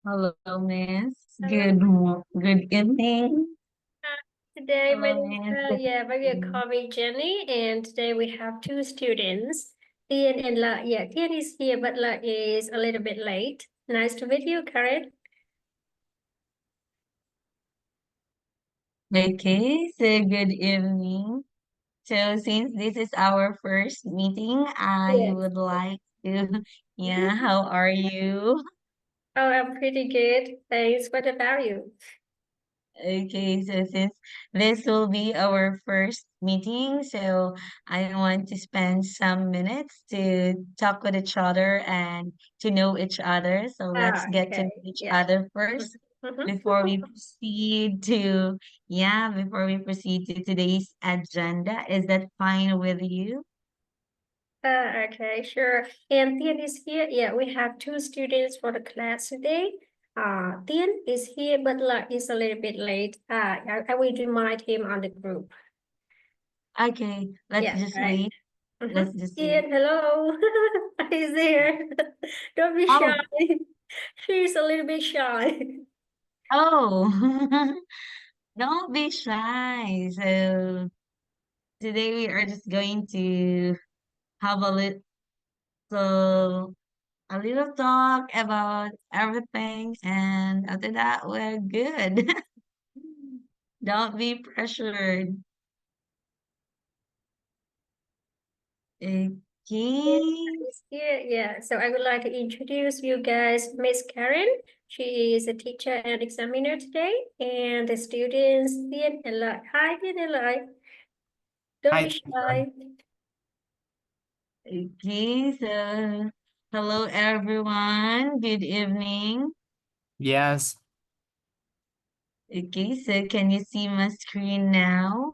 Hello, Miss. Hello. Good evening. Today, Hello, Miss. Good maybe you evening. call me Jenny, and today we have two students. Tian and La. Yeah, Tian is here, but La is a little bit late. Nice to meet you, Karen. Okay, so good evening. So since this is our first meeting, I Yes. would like to, yeah, how are you? Oh, I'm pretty good. Thanks. What about you? Okay, so since this will be our first meeting, so I want to spend some minutes to talk with each other and to know each other. So let's Ah, get to know okay. each Yeah. other first before we proceed to, yeah, before we proceed to today's agenda. Is that fine with you? Okay, sure. And Tian is here. Yeah, we have two students for the class today. Tian is here, but La is a little bit late. I will remind him on the group. Okay, let's Yeah, just right. wait. Let's just wait. Ian, hello. He's there. Don't be shy. Oh, She's a little bit shy. oh, don't be shy. So today we are just going to have a little talk about everything, and after that we're good. Don't be pressured. Okay. He's here. Yeah. So I would like to introduce you guys, Miss Karen. She is a teacher and examiner today, and the students, Ian and Lai. Hi, Ian and Lai. Don't Hi, be teacher. shy. Okay, so hello everyone. Good evening. Yes. Okay, so can you see my screen now?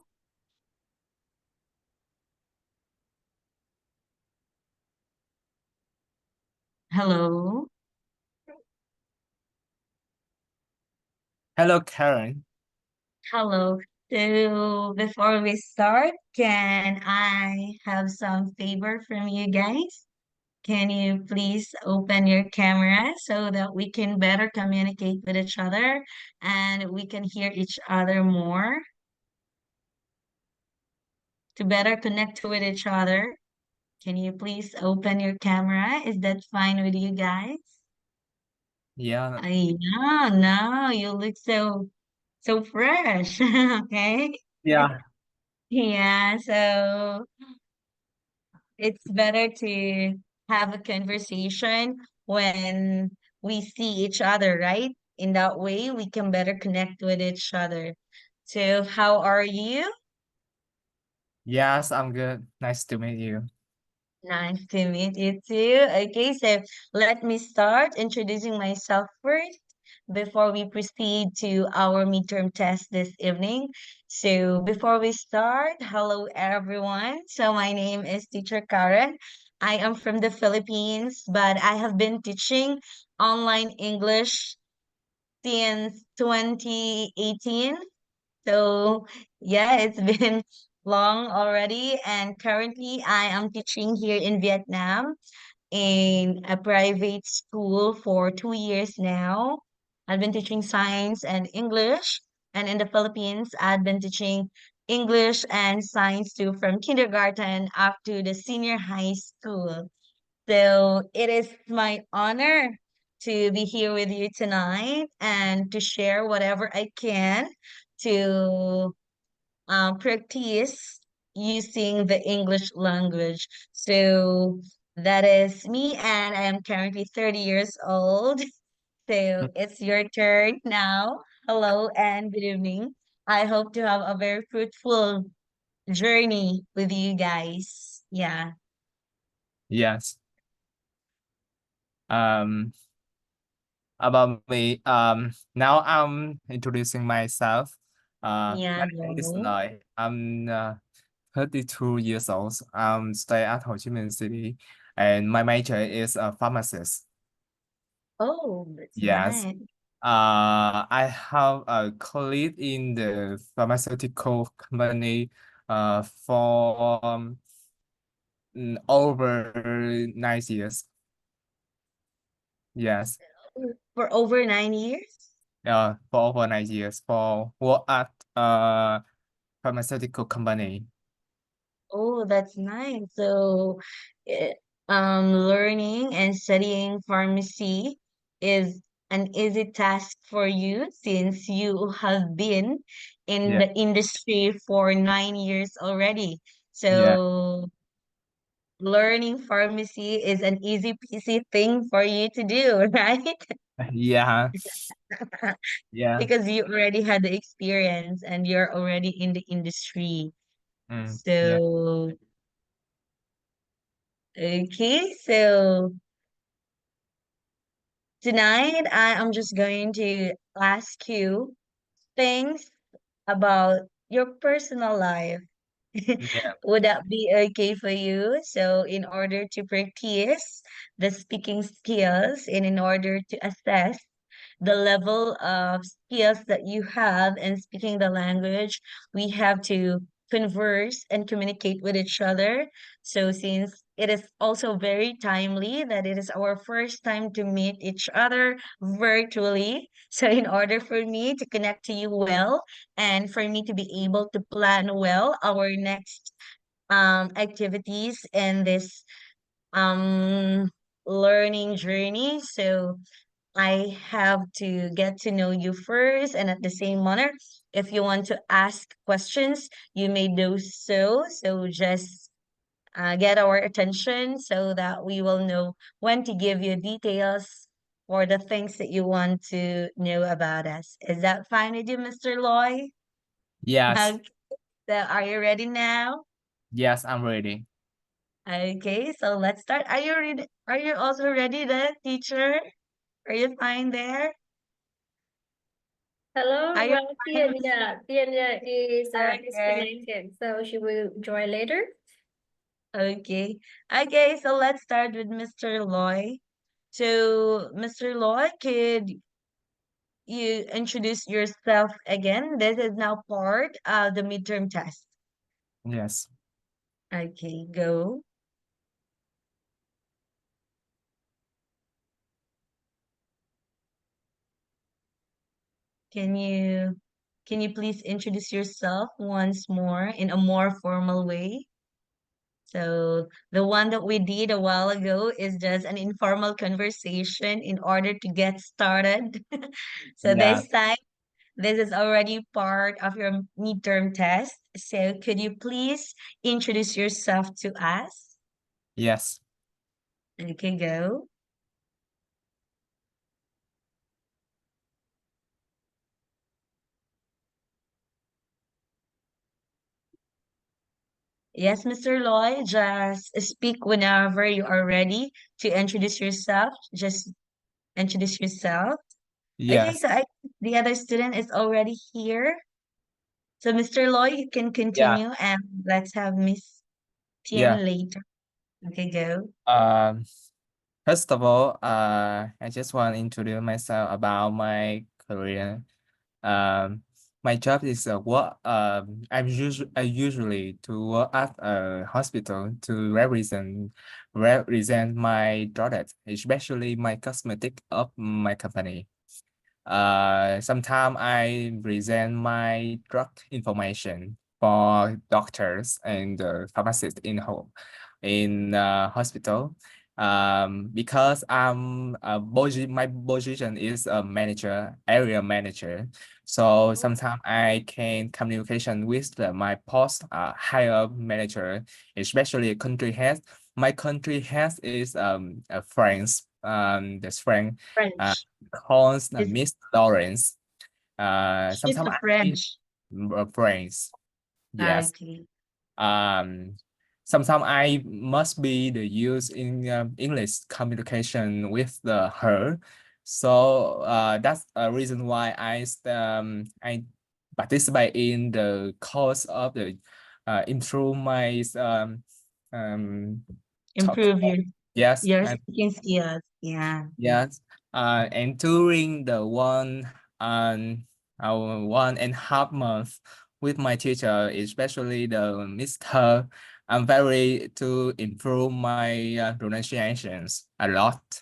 Hello. Hello, Karen. Hello. So before we start, can I have some favor from you guys? Can you please open your camera so that we can better communicate with each other and we can hear each other more to better connect with each other? Can you please open your camera? Is that fine with you guys? Yeah. I know, no, you look so fresh. Okay. Yeah. Yeah, so it's better to have a conversation when we see each other, right? In that way, we can better connect with each other. So, how are you? Yes, I'm good. Nice to meet you. Nice to meet you too. Okay, so let me start introducing myself first before we proceed to our midterm test this evening. So, before we start, hello everyone. So, my name is Teacher Karen. I am from the Philippines, but I have been teaching online English since 2018. So, yeah, it's been long already. And currently, I am teaching here in Vietnam in a private school for 2 years now. I've been teaching science and English. And in the Philippines, I've been teaching English and science too from kindergarten up to the senior high school. So it is my honor to be here with you tonight and to share whatever I can to practice using the English language. So that is me, and I am currently 30 years old. So it's your turn now. Hello and good evening. I hope to have a very fruitful journey with you guys. Yeah. Yes. Um, about me, now I'm introducing myself. Yeah, My name is go. Lai. I'm 32 years old. Stay at Ho Chi Minh City, and my major is a pharmacist. Oh, that's Yes. nice. I have a colleague in the pharmaceutical company for over 9 years. Yes. For over 9 years? For over 9 years for work at pharmaceutical company. Oh, that's nice. So, eh, learning and studying pharmacy is an easy task for you since you have been in Yeah, the industry for 9 years already. yeah, So, learning pharmacy is an easy peasy thing for you to do, right? yeah, yeah. Because you already had the experience and you're already in the industry. Yeah. So, okay, so tonight I am just going to ask you things about your personal life. Yeah. Would that be okay for you? So, in order to practice the speaking skills and in order to assess the level of skills that you have in speaking the language, we have to converse and communicate with each other. So, since it is also very timely that it is our first time to meet each other virtually, so in order for me to connect to you well and for me to be able to plan well our next activities in this um learning journey. So I have to get to know you first, and at the same manner, if you want to ask questions, you may do so. So just get our attention so that we will know when to give you details for the things that you want to know about us. Is that fine with you, Mr. Loy? Yes. Okay, so are you ready now? Yes, I'm ready. Okay, so let's start. Are you ready? Are you also ready, the teacher? Are you fine there? Hello, Are you well, fine? Tian is Okay. disconnected, so she will join later. Okay. Okay, so let's start with Mr. Loy. So, Mr. Loy, could you introduce yourself again? This is now part of the midterm test. Yes. Okay, go. Can you can you please introduce yourself once more in a more formal way? So the one that we did a while ago is just an informal conversation in order to get started. So Yeah. this time, this is already part of your midterm test. So could you please introduce yourself to us? Yes. Okay, go. Yes, Mr. Lloyd, just speak whenever you are ready to introduce yourself. Just introduce yourself. Okay, Yes. so the other student is already here. So, Mr. Lloyd, you can Yeah. continue and let's have Miss Yeah. Tian later. Okay, go. Um, First of all, I just want to introduce myself about my career. Um, my job is work. I usually to work at a hospital to represent my product, especially my cosmetic of my company. Sometimes I present my drug information for doctors and pharmacists in hospital. Because my position is a manager, area manager. So sometimes I can communication with my post higher manager, especially country head. My country head is France. That's France. French. Calls She's, Miss Lawrence. she's Sometimes a I in French. friends. Yes. Okay. Um, Sometimes I must be the use in English communication with her. So that's a reason why I participate in the course of the improve my um talk. Improve Yes, your and speaking skills. Yeah. yes, and during the 1.5 month with my teacher, especially the Mr. I'm very to improve my pronunciations a lot.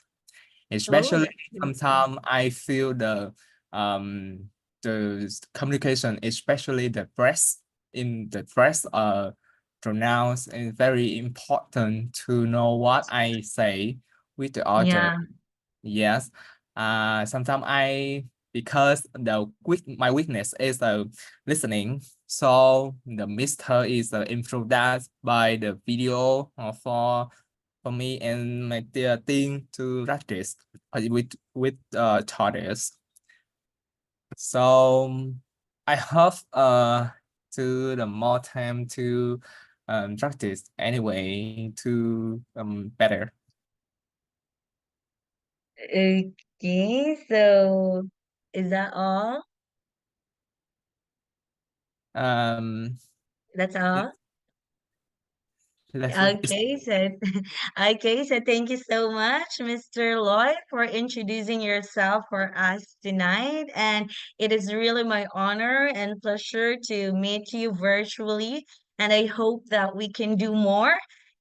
Oh, Especially that's good. sometimes I feel the communication, especially the press in the press pronounce is very important to know what I say with the other. Yeah, Yes. Sometimes I because my weakness is listening. So the mister is improved that by the video or for me and my dear team to practice with tutorials. So I hope to the more time to practice anyway to better. okay, so is that all? Um, That's all? let's Okay, so okay, so thank you so much, Mr. Lloyd, for introducing yourself for us tonight. And it is really my honor and pleasure to meet you virtually. And I hope that we can do more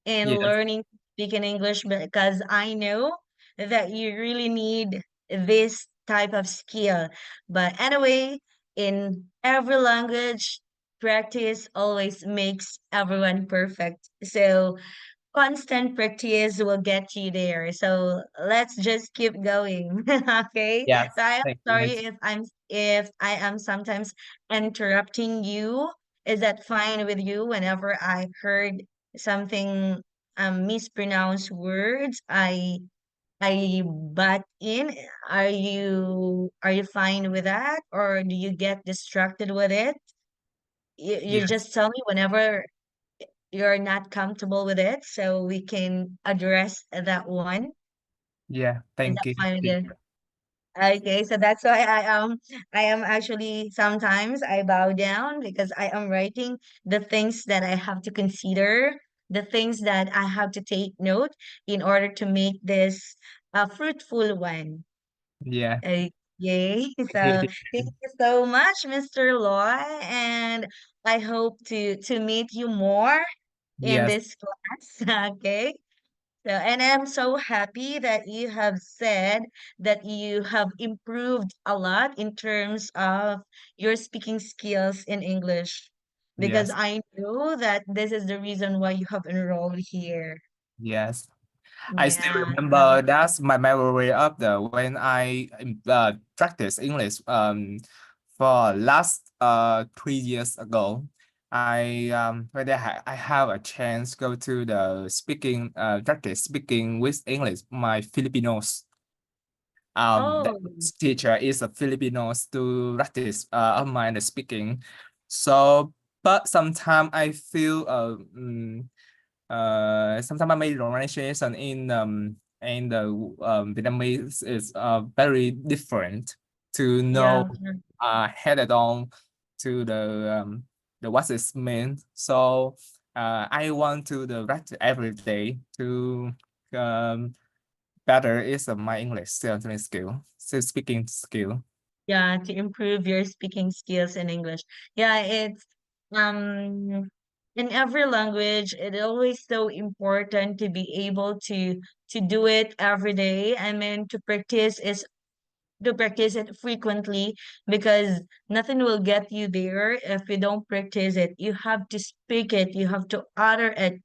in yes, learning to speak in English because I know that you really need this type of skill. But anyway, in every language, practice always makes everyone perfect. So constant practice will get you there. So let's just keep going. Okay. yes. So I am Thank you. sorry if I am sometimes interrupting you. Is that fine with you? Whenever I heard something mispronounced words, I butt in. Are you fine with that? Or do you get distracted with it? You Yes, just tell me whenever you're not comfortable with it so we can address that one. yeah. Is Thank that you. fine with you? Okay, so that's why I am actually sometimes I bow down because I am writing the things that I have to consider, the things that I have to take note in order to make this a fruitful one. Yeah. Okay, Thank so you. thank you so much, Mr. Loy, and I hope to meet you more in Yes, this class. Okay. So, and I'm so happy that you have said that you have improved a lot in terms of your speaking skills in English, because yes, I know that this is the reason why you have enrolled here. yes. I still Yeah. remember that's my memory of the when I practice English for last 3 years ago. When I have a chance go to the speaking practice speaking with English my Filipinos the Oh, teacher is a Filipino to practice of my speaking. So but sometimes I feel sometimes I made pronunciation in the Vietnamese is very different to know yeah. headed on to the what it means. So I want to the practice every day to um better is my English skill, so speaking skill. Yeah, to improve your speaking skills in English. Yeah, it's um in every language, it's always so important to be able to do it every day. I mean, to practice it frequently because nothing will get you there if you don't practice it. You have to speak it, you have to utter it,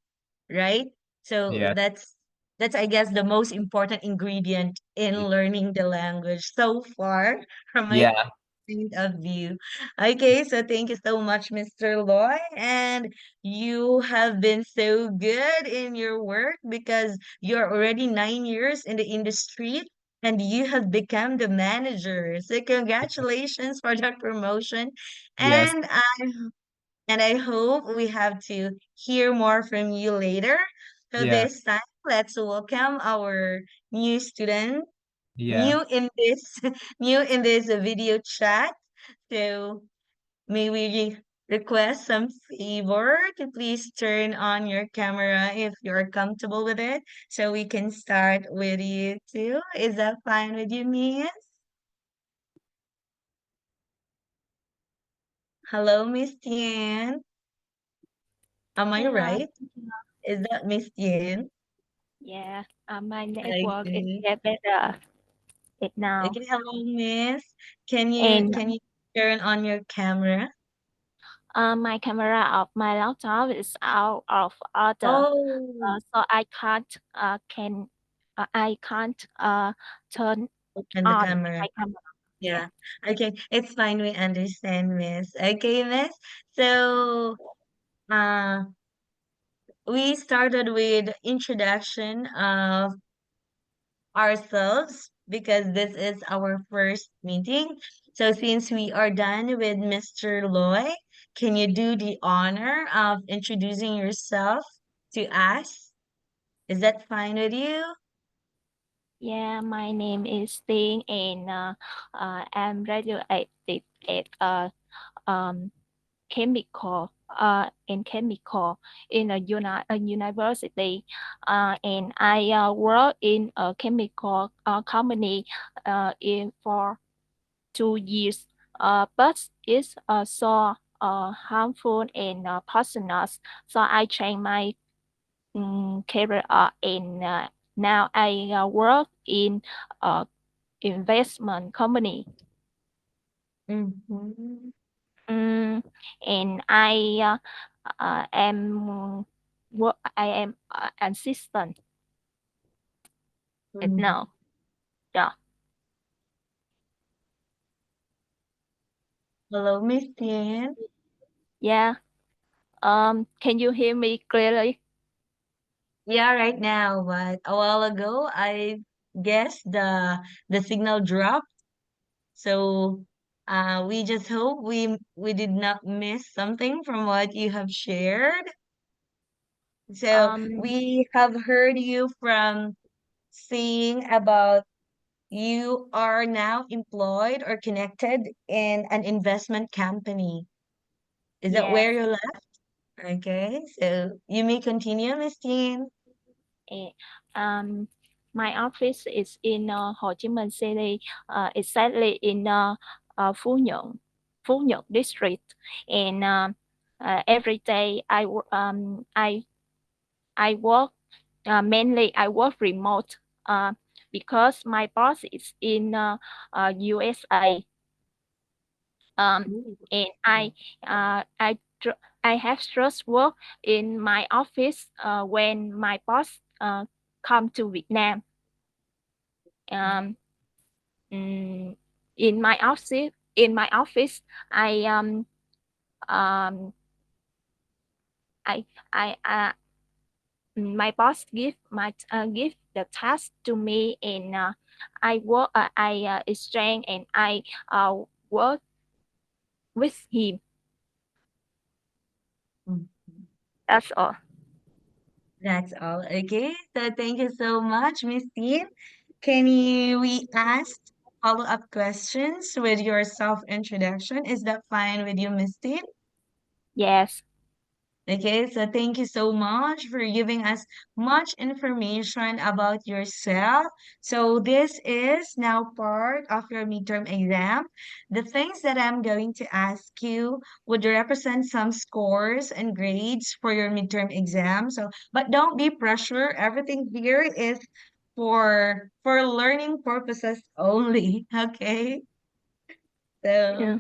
right? So Yeah, that's I guess the most important ingredient in learning the language so far from my yeah, point of view. Okay, so thank you so much, Mr. Loy. And you have been so good in your work because you're already 9 years in the industry and you have become the manager. So congratulations for that promotion. yes, And I hope we have to hear more from you later. So yeah, this time, let's welcome our new student, yeah, new in this new in this video chat. So may we request some favor to please turn on your camera if you're comfortable with it, so we can start with you too. Is that fine with you, Miss? Hello, Miss Tien. Am I Hello. right? Is that Miss Tien? Yeah, my network is Okay. get better. it now. Okay, hello, Miss. Can you And can you turn on your camera? my camera of my laptop is out of order, Oh, so I can't turn open the on camera. my camera. Yeah. Yeah. Okay, it's fine. We understand, Miss. Okay, Miss. So, uh, we started with introduction of ourselves because this is our first meeting. So since we are done with Mr. Loy, can you do the honor of introducing yourself to us? Is that fine with you? Yeah, my name is Ting, and I'm graduated at um chemical in a university, and I work in a chemical company in for 2 years, but it's so harmful and poisonous. So I changed my career, and now I work in a investment company. Mm-hmm. Mm, and am I am assistant at Mm-hmm. now. Yeah. Hello, Miss Tien. Yeah. Can you hear me clearly? Yeah, right now, but a while ago, I guess the signal dropped. So, we just hope we did not miss something from what you have shared. So Um, we have heard you from saying about you are now employed or connected in an investment company. Is that where yes. you left? Okay, so you may continue, Miss Jean. eh, um, my office is in Ho Chi Minh City, exactly in Phú Nhuận district, and every day I work, mainly I work remote, because my boss is in USA. Ooh. And uh, I tr- I have stress work in my office when my boss come to Vietnam. Um, mm, in my office, I um I I my boss give the task to me, and I exchange, and I work with him. Mm. That's all. That's all. Okay, so thank you so much, Miss Jean. Can you we ask follow-up questions with your self-introduction? Is that fine with you, Miss Jean? Yes. Okay, so thank you so much for giving us much information about yourself. So this is now part of your midterm exam. The things that I'm going to ask you would represent some scores and grades for your midterm exam. So, but don't be pressure. Everything here is for learning purposes only. Okay. So, Yeah.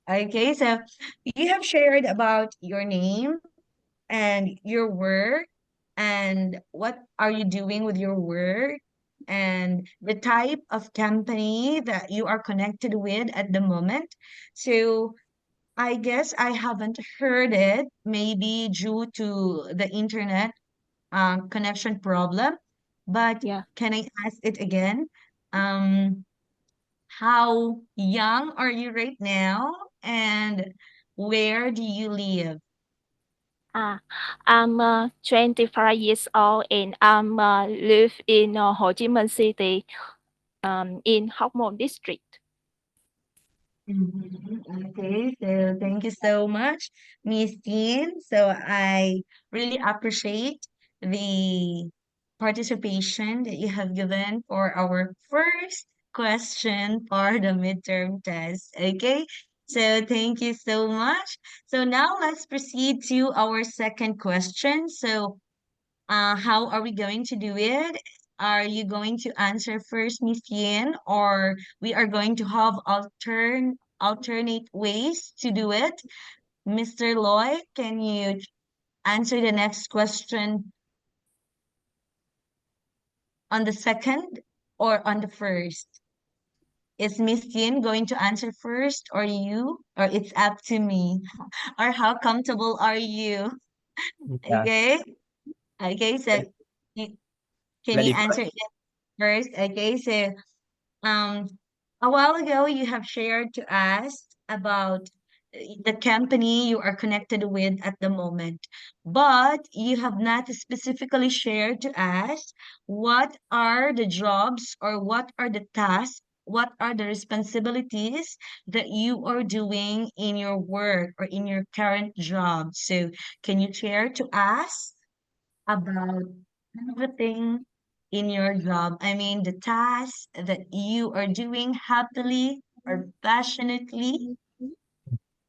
okay, so you have shared about your name and your work and what are you doing with your work and the type of company that you are connected with at the moment. So I guess I haven't heard it, maybe due to the internet connection problem. But Yeah. can I ask it again? Um, how young are you right now, and where do you live? Ah, I'm 25 years old, and I'm live in Ho Chi Minh City, in Hóc Môn district. Mhm. Okay, so thank you so much, Miss Dean. So I really appreciate the participation that you have given for our first question for the midterm test. Okay, so thank you so much. So now let's proceed to our second question. So how are we going to do it? Are you going to answer first, Miss Yin, or we are going to have alternate ways to do it? Mr. Loy, can you answer the next question on the second or on the first? Is Miss Yin going to answer first or you? Or it's up to me? Or how comfortable are you? Yeah. Okay. Okay, so you, can you Lady answer first. it first? Okay, so Um, a while ago, you have shared to us about the company you are connected with at the moment, but you have not specifically shared to us what are the jobs or what are the tasks, what are the responsibilities that you are doing in your work or in your current job. So, can you share to us about everything in your job? I mean, the tasks that you are doing happily or passionately,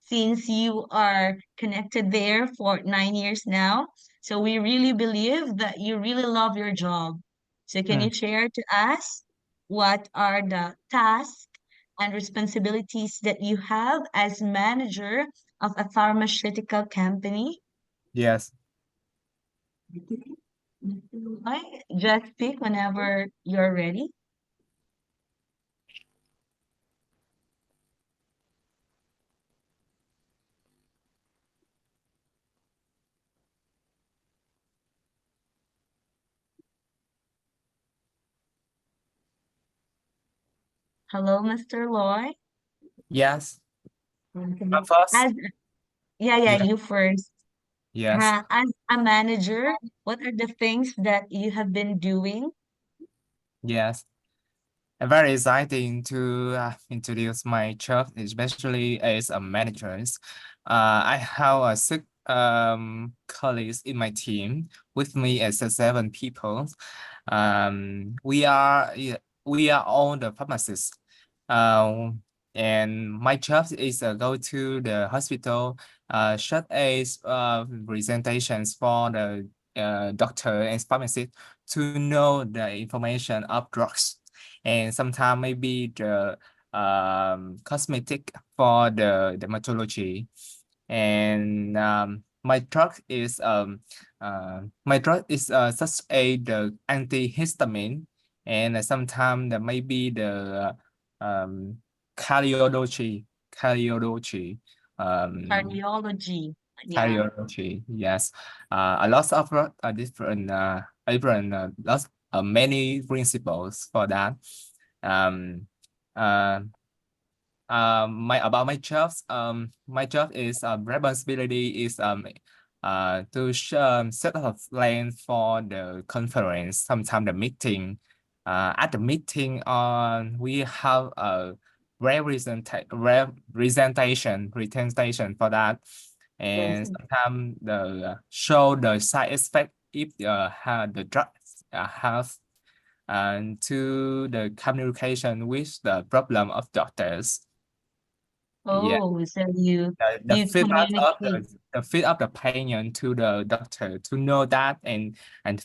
since you are connected there for 9 years now. So we really believe that you really love your job. So can Mm, you share to us what are the tasks and responsibilities that you have as manager of a pharmaceutical company? yes. Hi, just speak whenever you're ready. Hello, Mr. Loy. Yes. Okay. First. As yeah, Yeah. you first. Yes. As a manager, what are the things that you have been doing? Yes. Very exciting to introduce my job, especially as a manager. I have six colleagues in my team with me as 7 people. We are all the pharmacists. Um, and my job is go to the hospital, such as presentations for the doctor and pharmacist to know the information of drugs, and sometimes maybe the cosmetic for the dermatology. And my drug is such a the antihistamine, and sometimes there may be the um, cardiology um, Cardiology. Yeah. cardiology. Yes, a lot of different lots many principles for that. Um, uh, my jobs, my job is responsibility is to set up a plan for the conference, sometimes the meeting. At the meeting, we have a presentation for that, Yes. and sometimes the show the side effect if how the drug has, and to the communication with the problem of doctors. Yeah, Oh, so the you feedback of communicate. the feed of the patient to the doctor to know that and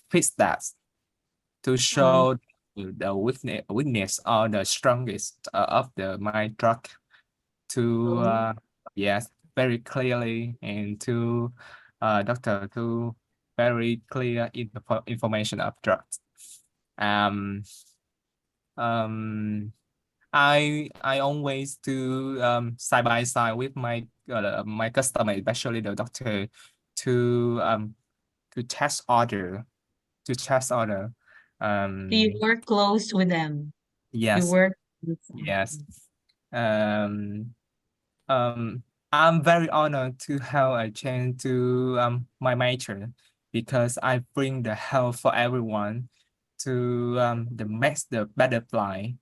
fix that, to Oh, show the weakness or the strongest of the my drug, to oh, yes, very clearly, and to doctor to very clear information of drugs. Um um I always do side by side with my customer, especially the doctor, to um to test order, to test order. so you Um work close with them. You yes, work with yes. them. Um um I'm very honored to have a chance to my major, because I bring the health for everyone to the makes the better fly.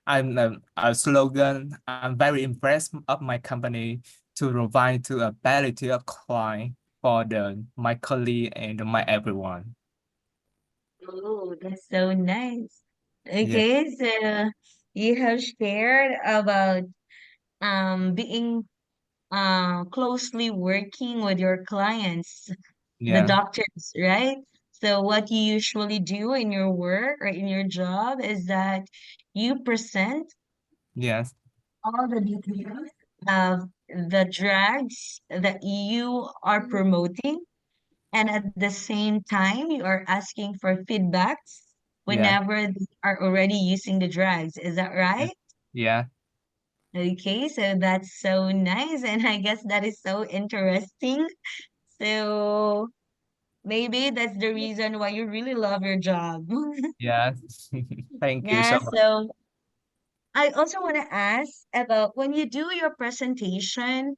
I'm a slogan. I'm very impressed of my company to provide to ability of client for the my colleague and my everyone. Oh, that's so nice. Yeah, Okay, so you have shared about being closely working with your clients, the yeah, doctors, right? So what you usually do in your work or in your job is that you present Yes. all the details of the drugs that you are promoting, and at the same time, you are asking for feedbacks Yeah. whenever they are already using the drugs. Is that Yeah. right? Yeah. Okay, so that's so nice, and I guess that is so interesting. So maybe that's the reason why you really love your job. Yeah. Thank you Yeah, so much. so I also want to ask about when you do your presentation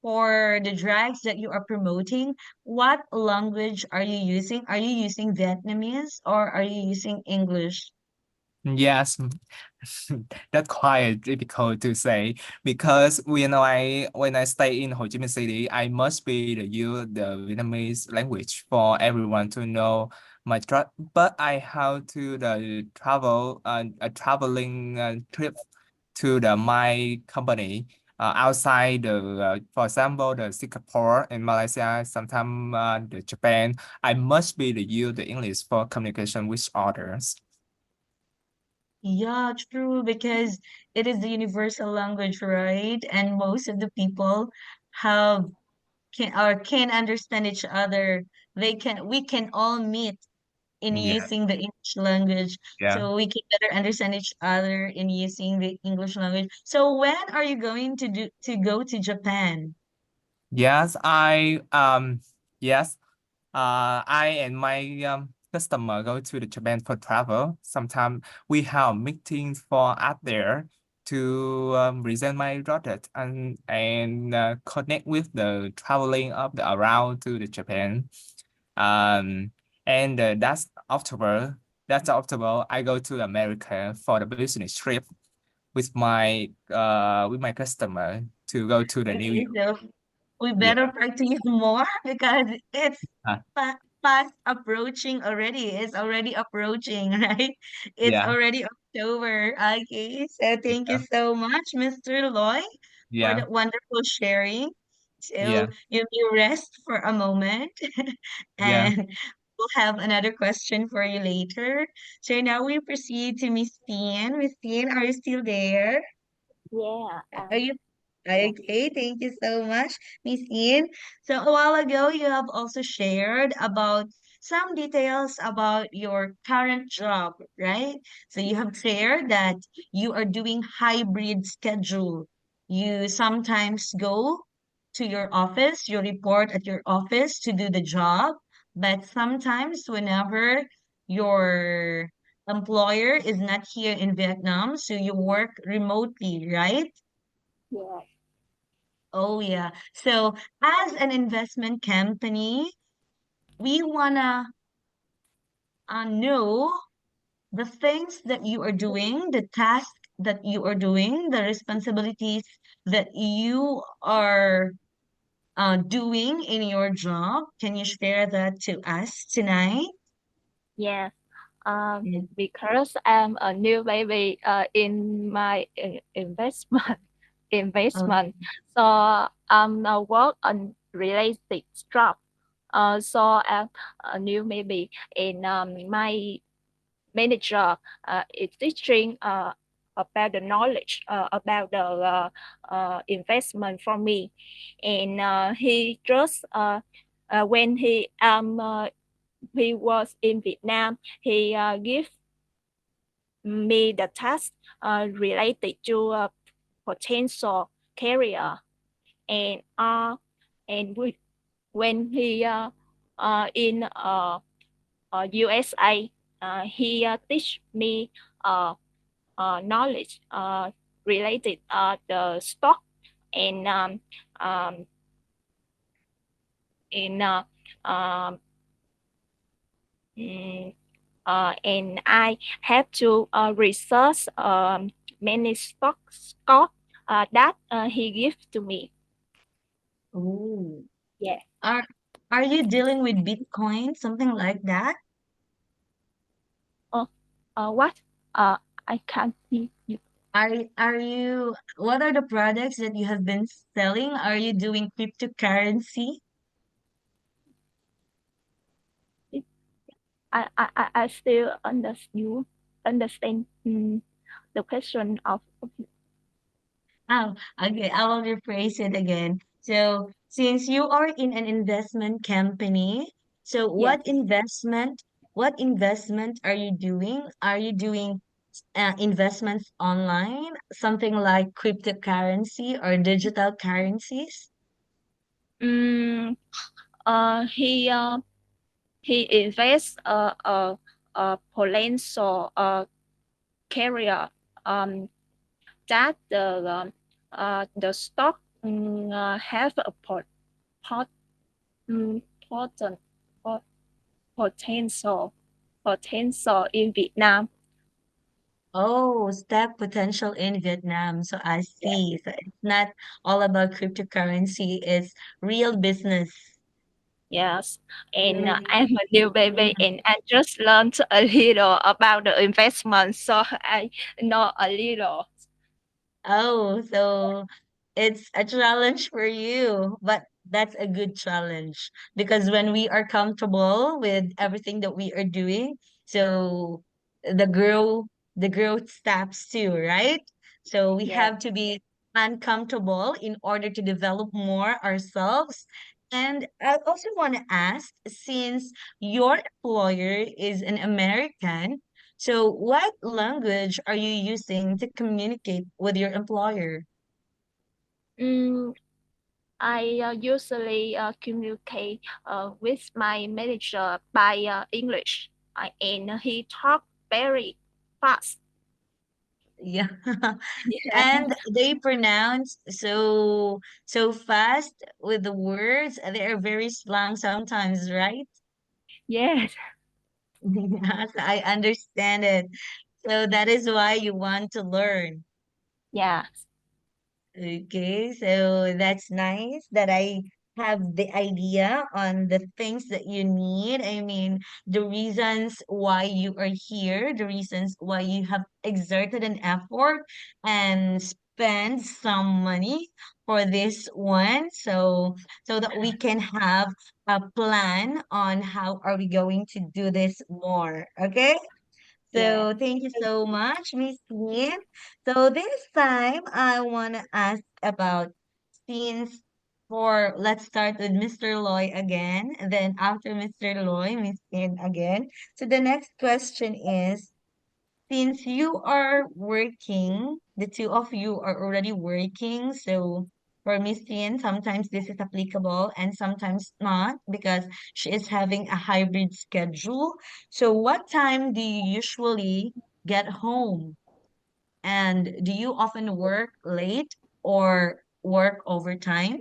for the drugs that you are promoting, what language are you using? Are you using Vietnamese or are you using English? Yes, that's quite difficult to say because when I stay in Ho Chi Minh City, I must be use the Vietnamese language for everyone to know my trip. But I have to the travel a traveling trip to the my company outside for example the Singapore and Malaysia, sometimes the Japan. I must be use the English for communication with others. Yeah, true, because it is the universal language, right? And most of the people have can understand each other. We can all meet in Yeah, using the English language. yeah. So we can better understand each other in using the English language. So when are you going to go to Japan? Yes, yes, I and my customer go to the Japan for travel. Sometimes we have meetings for out there to present my product and connect with the traveling of the around to the Japan. Um, and that's October. I go to America for the business trip with my customer to go to the New Okay, York. so we Yeah. better practice more because it's Uh, fast approaching already. It's already approaching, right? It's yeah. already October. Okay, so thank you Yeah. so much, Mr. Loy, for Yeah. the wonderful sharing. So Yeah. you may rest for a moment Yeah. and we'll have another question for you later. So now we proceed to Miss Tien. Miss Tien, are you still there? Yeah. Are you Yeah. okay? Thank you so much, Miss Ian. So a while ago, you have also shared about some details about your current job, right? So you have shared that you are doing hybrid schedule. You sometimes go to your office, you report at your office to do the job, but sometimes whenever your employer is not here in Vietnam, so you work remotely, right? Yeah. Oh, yeah. So, as an investment company, we wanna know the things that you are doing, the task that you are doing, the responsibilities that you are doing in your job. Can you share that to us tonight? Yeah. Mm. Because I'm a new baby in my investment Oh, investment, so I'm work on related job. So I'm a new baby, and my manager is teaching about the knowledge about the investment for me, and he just when he was in Vietnam, he give me the task related to potential career, and when he in USA, he teach me uh, knowledge related the stock and um, in um, mm, and I have to research many stock that he gives to me. oh. Yeah. Are are you dealing with Bitcoin, something like that? Oh, what? Uh, I can't see you. What are the products that you have been selling? Are you doing cryptocurrency? I still understand the question of Oh, okay. I will rephrase it again. So, since you are in an investment company, so yes. what investment are you doing? Are you doing investments online, something like cryptocurrency or digital currencies? Mm, he invests potential career that the stock have a pot, potent, pot, potential in Vietnam. Oh, step potential in Vietnam. So I Yeah. see. So it's not all about cryptocurrency, it's real business. Yes, and Mm. I'm a new baby, and I just learned a little about the investment, so I know a little. Oh, so it's a challenge for you, but that's a good challenge because when we are comfortable with everything that we are doing, so the grow the growth stops too, right? So we Yeah. have to be uncomfortable in order to develop more ourselves. And I also want to ask, since your employer is an American, so, what language are you using to communicate with your employer? Mm, I usually communicate with my manager by English, and he talk very fast. Yeah. Yeah. And they pronounce so fast with the words. They are very slang sometimes, right? Yes. Yes, I understand it. So that is why you want to learn. Yeah. Okay, so that's nice that I have the idea on the things that you need. I mean, the reasons why you are here, the reasons why you have exerted an effort and spend some money for this one. So that we can have a plan on how are we going to do this more. Okay? Yeah. So thank you so much, Miss Yin. So this time I want to ask about scenes for, let's start with Mr. Loy again, and then after Mr. Loy, Miss Yin again. So the next question is, since you are working, the two of you are already working, so for Miss Tien, sometimes this is applicable and sometimes not because she is having a hybrid schedule. So what time do you usually get home? And do you often work late or work overtime?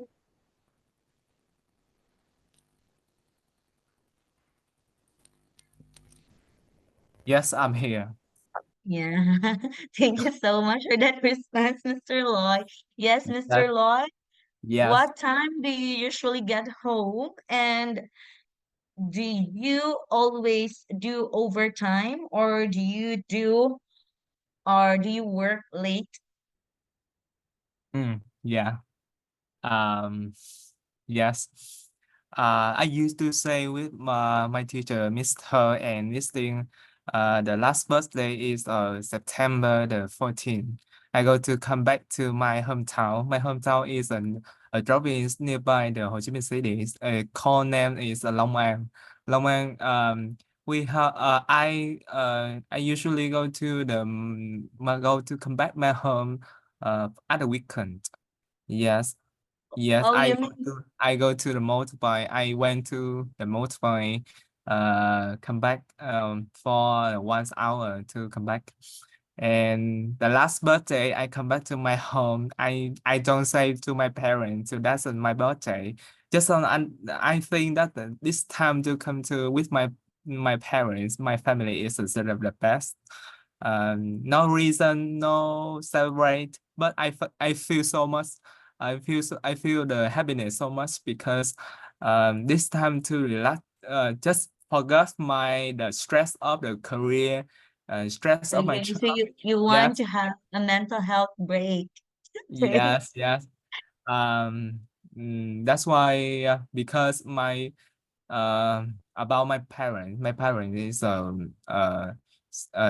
Yes, I'm here. Yeah, thank you so much for that response, Mr. Loy. Yes, That Mr. Loy. yes. What time do you usually get home? And do you always do overtime or do you work late? Yeah. Um, yes. I used to say with my teacher, Mr. and Miss Ding, the last birthday is September the 14th. I go to come back to my hometown. My hometown is a province nearby the Ho Chi Minh City. Call name is Long An. Long An. We have I usually go to go to come back my home at the weekend. Yes. Yes, Oh, you mean I go to the motorbike. I went to the motorbike, come back for 1 hour to come back. And the last birthday, I come back to my home. I don't say to my parents, so that's my birthday. Just on I think that this time to come to with my parents, my family is sort of the best. No reason, no celebrate, but I feel so much. I feel the happiness so much because this time to relax, just forget the stress of the career, stress of my okay? job. So you want Yes, to have a mental health break, right? yes. Um, that's why because my about my parents. My parents is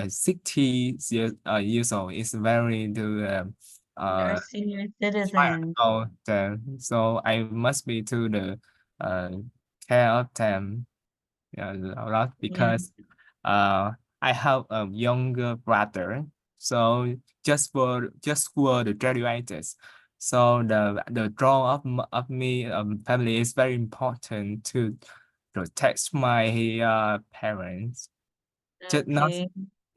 60 years old. It's very to You're uh senior fire citizen. out there. So I must be to the uh care of them, yeah, a lot Yeah. because uh I have a younger brother. So just for the graduates. So the role of me family is very important to protect my parents. Just Okay.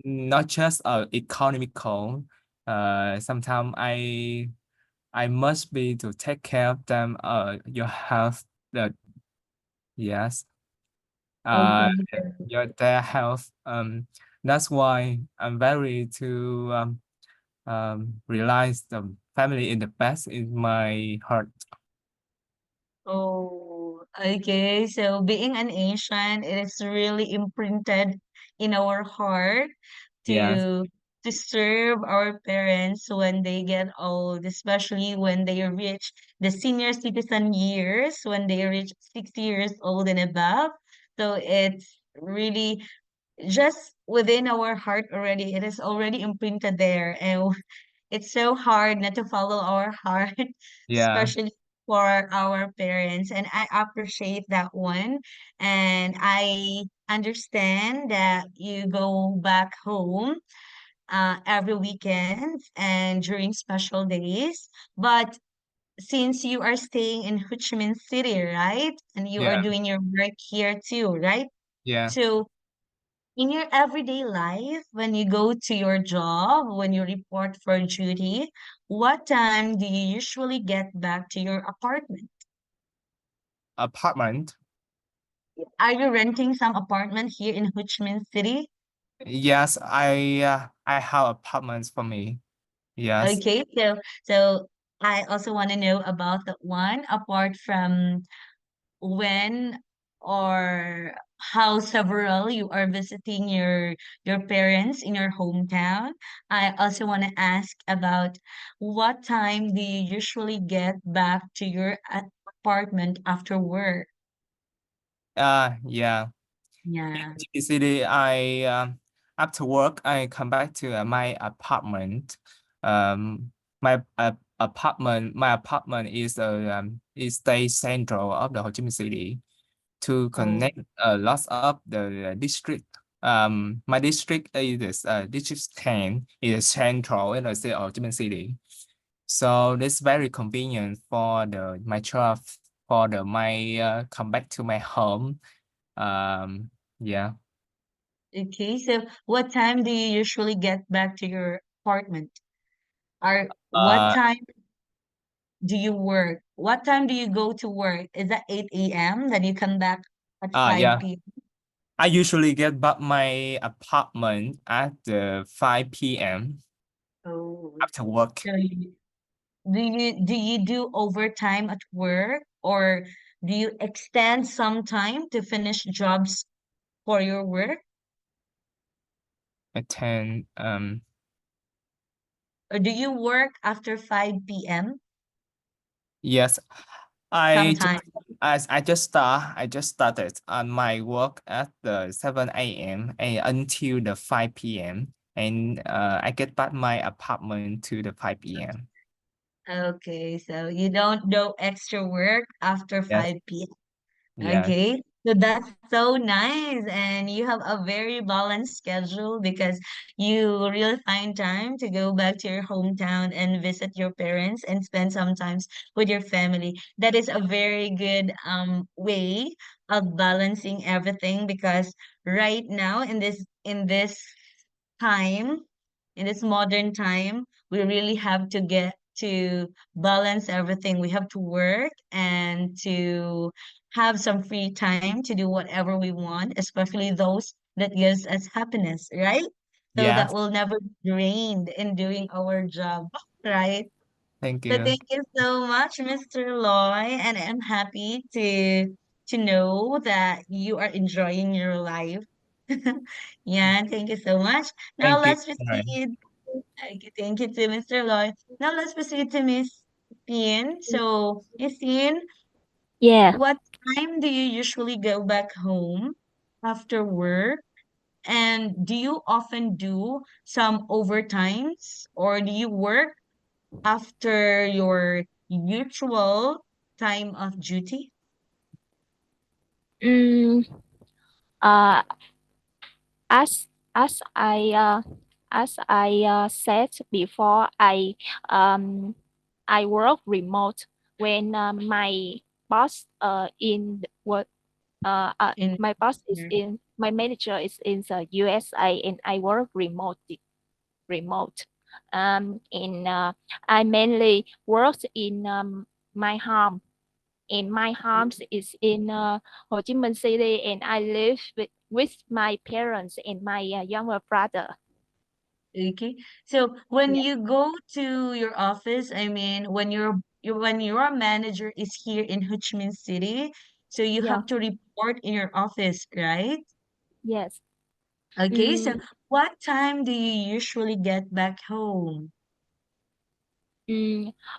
not just economical. Sometimes I must be to take care of them. Your health. The Yes. Uh, Okay. their health. That's why I'm very to realize the family in the best in my heart. Oh, okay. So being an Asian, it is really imprinted in our heart Yes. to to serve our parents when they get old, especially when they reach the senior citizen years, when they reach 60 years old and above. So it's really just within our heart already. It is already imprinted there, and it's so hard not to follow our heart, Yeah. especially for our parents. And I appreciate that one. And I understand that you go back home every weekend and during special days. But since you are staying in Ho Chi Minh City, right? And you are Yeah. doing your work here too, right? Yeah. So in your everyday life, when you go to your job, when you report for duty, what time do you usually get back to your apartment? Apartment. Are you renting some apartment here in Ho Chi Minh City? Yes, I have apartments for me. Yes. Okay, so I also want to know about that one apart from when or how several you are visiting your parents in your hometown. I also want to ask about what time do you usually get back to your apartment after work? Yeah. Yeah. City, after work, I come back to my apartment. My apartment is the central of the Ho Chi Minh City to Oh, connect lots of the district. My district is district 10 is central in the city of Ho Chi Minh City. So this very convenient for the my job for the my come back to my home. Yeah. okay. So what time do you usually get back to your apartment? Or what Uh, time do you work? What time do you go to work? Is that 8 a.m. Then you come back at yeah. 5 p.m.? I usually get back my apartment at the 5 p.m. Oh, after work. so do you do overtime at work or do you extend some time to finish jobs for your work At 10. or do you work after 5 p.m. Yes. I just sometimes? as I just started on my work at the 7 a.m. and until the 5 p.m. and I get back my apartment to the 5 p.m. Okay, so you don't do extra work after Yes. 5 p.m. Yes. Okay, so that's so nice, and you have a very balanced schedule because you really find time to go back to your hometown and visit your parents and spend some times with your family. That is a very good way of balancing everything because right now in this time, in this modern time, we really have to get to balance everything. We have to work and to have some free time to do whatever we want, especially those that gives us happiness, right? So that Yes. will never be drained in doing our job, right? Thank So you. thank you so much, Mr. Loy, and I'm happy to know that you are enjoying your life. Yeah, thank you so much. Now Thank you. let's proceed. Okay, thank you to Mr. Loy. Now let's proceed to Miss Ian. So, Miss Ian, Yeah. what time do you usually go back home? after work? And do you often do some overtimes or do you work after your usual time of duty? Mm, uh, as as I said before, I work remote when my boss In my boss is your- in my manager is in the USA and I work remote. And I mainly work in my home. And my home is in Ho Chi Minh City, and I live with my parents and my younger brother. Okay. So when Yeah, you go to your office, I mean, when your manager is here in Ho Chi Minh City, so you yeah, have to report in your office, right? yes. Okay. So Mm, what time do you usually get back home?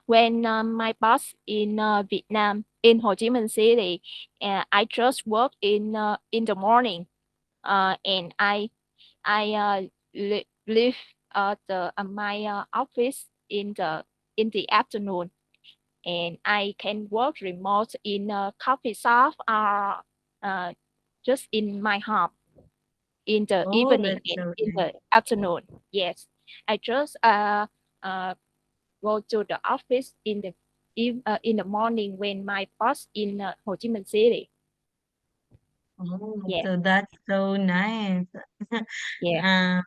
when my boss in Vietnam, in Ho Chi Minh City, I just work in the morning, and I leave the my office in the afternoon, and I can work remote in a coffee shop or uh, just in my home in the Oh, evening that's and so in nice. the afternoon. Yes, I just uh, go to the office in the morning when my boss in Ho Chi Minh City. Oh, Yeah, so that's so nice. yeah, Um,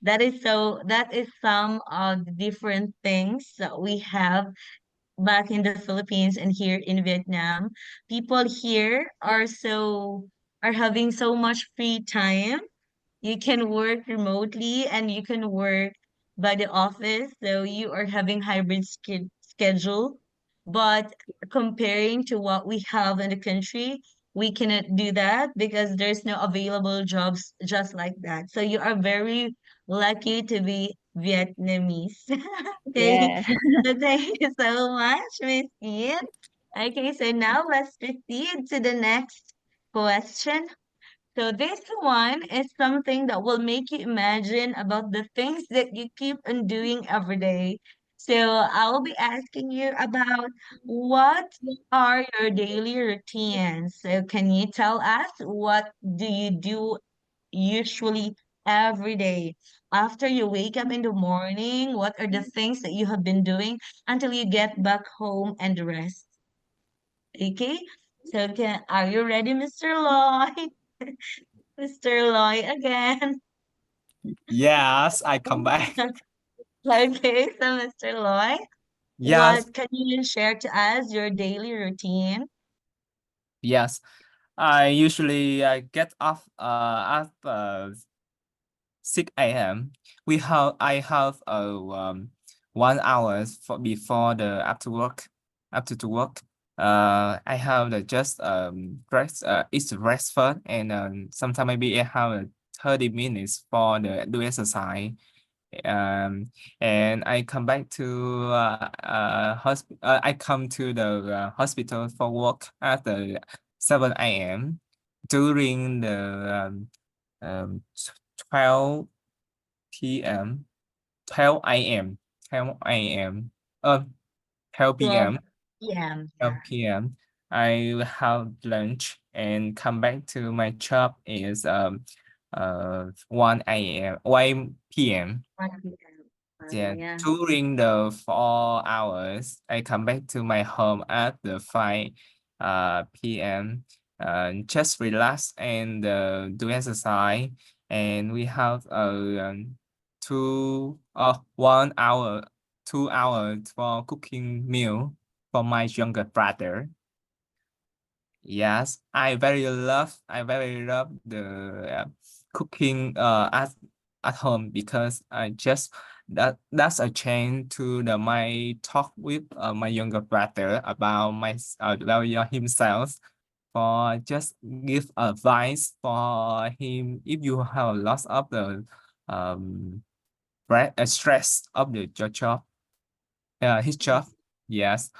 that is some of the different things that we have back in the Philippines and here in Vietnam. People here are having so much free time. You can work remotely and you can work by the office, so you are having hybrid schedule. But comparing to what we have in the country, we cannot do that because there's no available jobs just like that. So you are very lucky to be Vietnamese. Okay, yeah. so thank you so much, Miss Ian. Okay, so now let's proceed to the next question. So this one is something that will make you imagine about the things that you keep on doing every day. So I will be asking you about what are your daily routines. So can you tell us what do you do usually every day? After you wake up in the morning, what are the things that you have been doing until you get back home and rest? Okay? So are you ready, Mr. Lloyd? Mr. Lloyd again. Yes, I come back. Okay, so Mr. Lloyd, Yes, what can you share to us your daily routine? yes. I usually get off at 6 a.m. I have 1 hour for before the after to work. I have the just rest it's rest first, and sometimes maybe I have 30 minutes for the do exercise. Um, and I come back to I come to the hospital for work at the 7 a.m. during the 12 p.m. 12 a.m. 12 a.m. 12 p.m. 12 p.m. Yeah. 12 p.m. I will have lunch and come back to my job is 1 a.m. 1 p.m. 1 p.m. Yeah, Yeah. during the 4 hours, I come back to my home at the 5 p.m. Just relax and do exercise. And we have two 1 hour, 2 hours for cooking meal for my younger brother. Yes, I very love the cooking at home because I just that's a change to the my talk with my younger brother about himself for just give advice for him if you have lots of the um stress of the your job his job. Yes,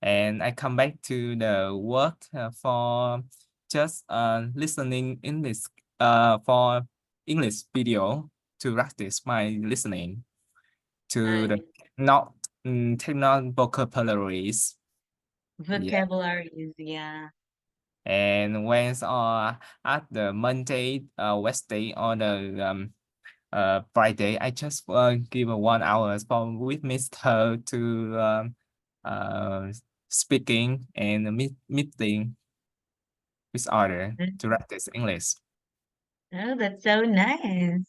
and I come back to the work for just listening English for English video to practice my listening to the Nice. not technical vocabularies. Yeah. Vocabularies, yeah. And when at the Monday, Wednesday, or the Friday, I just give 1 hour for with Mister to uh, speaking and meeting with other to practice English. Oh, that's so nice.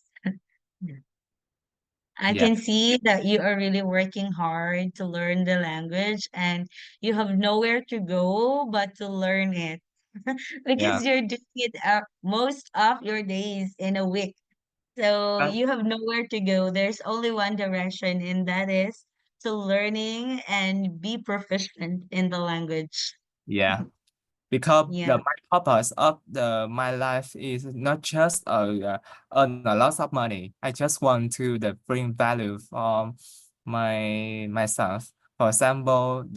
I Yeah, can see that you are really working hard to learn the language and you have nowhere to go but to learn it yeah. because you're doing it most of your days in a week. So Uh, you have nowhere to go. There's only one direction, and that is to learning and be proficient in the language. yeah. Because Yeah, the my purpose of my life is not just earn a lot of money. I just want to bring value from myself. For example,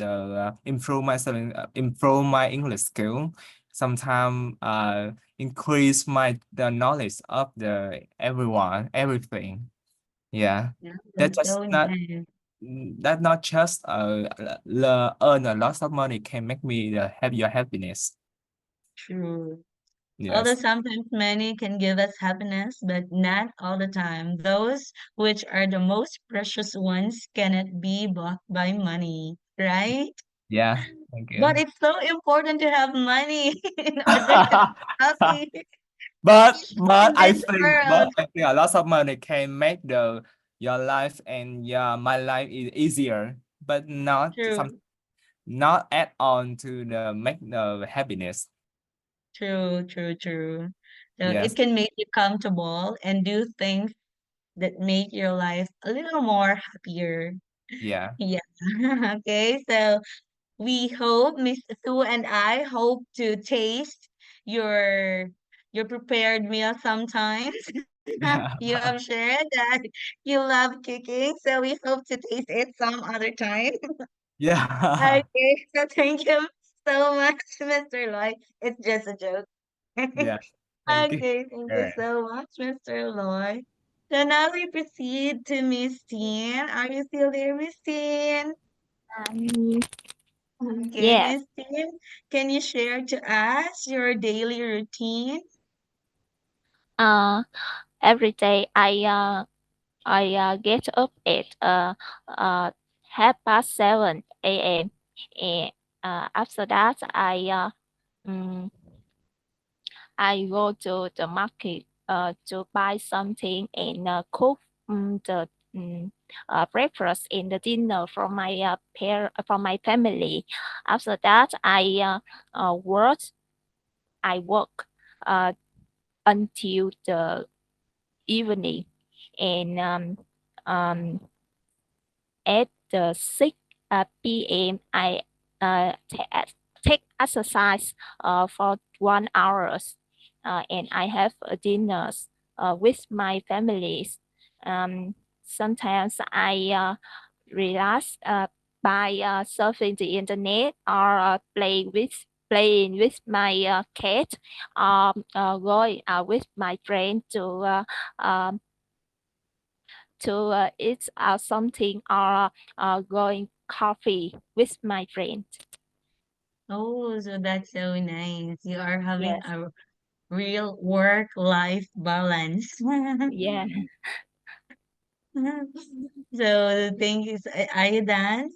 improve my English skill. Sometimes increase the knowledge of everything. Yeah, yeah, that that's just so not nice. that not just earn a lot of money can make me have your happiness. True. Although Yes. sometimes money can give us happiness, but not all the time. Those which are the most precious ones cannot be bought by money, right? Yeah. Thank But you. it's so important to have money in order to be happy But in I this think world. a lot of money can make your life and my life is easier, but True, not add on to the make the happiness. true, true, true. So it Yes. can make you comfortable and do things that make your life a little more happier. Yeah. Yeah. Okay. So we hope, Miss Sue and I hope to taste your your prepared meal sometimes. Yeah. You have shared that you love cooking, so we hope to taste it some other time. Yeah. Okay, so thank you so much, Mr. Lloyd. It's just a joke. Yeah. Thank you. Okay, thank you Alright. so much, Mr. Lloyd. So now we proceed to Miss Teen. Are you still there, Miss Teen? Um, Okay, yes. Miss Teen, can you share to us your daily routine? Uh, every day I get up at uh 7:30 a.m. and after that mm, I go to the market to buy something and cook the breakfast and the dinner for my for my family. After that, work. I work uh, until the evening, and um, at the 6 p.m. I take exercise for 1 hour, and I have a dinners with my families. Sometimes I relax by surfing the internet or playing with my cat, going with my friend um, to eat something or going coffee with my friend. Oh, so that's so nice. You are having Yes, a real work-life balance. yeah. So thank you. Are you done,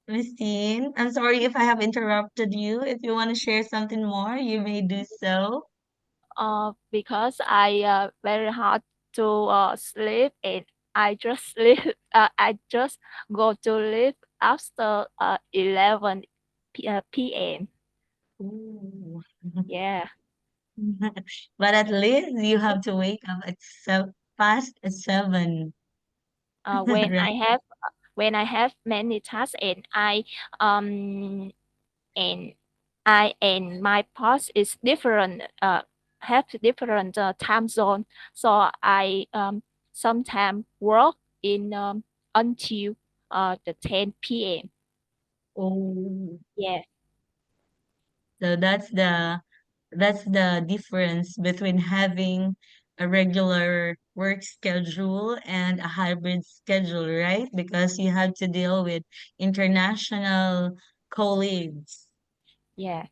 Miss Teen? I'm sorry if I have interrupted you. If you want to share something more, you may do so. Because I very hard to sleep and I just sleep. I just go to sleep after 11 p.m. Ooh. Yeah. But at least you have to wake up at past 7, When right? I have many tasks um and and my boss is different have different time zone, so I sometimes work in until the 10 p.m. Oh, Yeah. so that's the that's the difference between having a regular work schedule and a hybrid schedule, right? Because you have to deal with international colleagues. Yeah.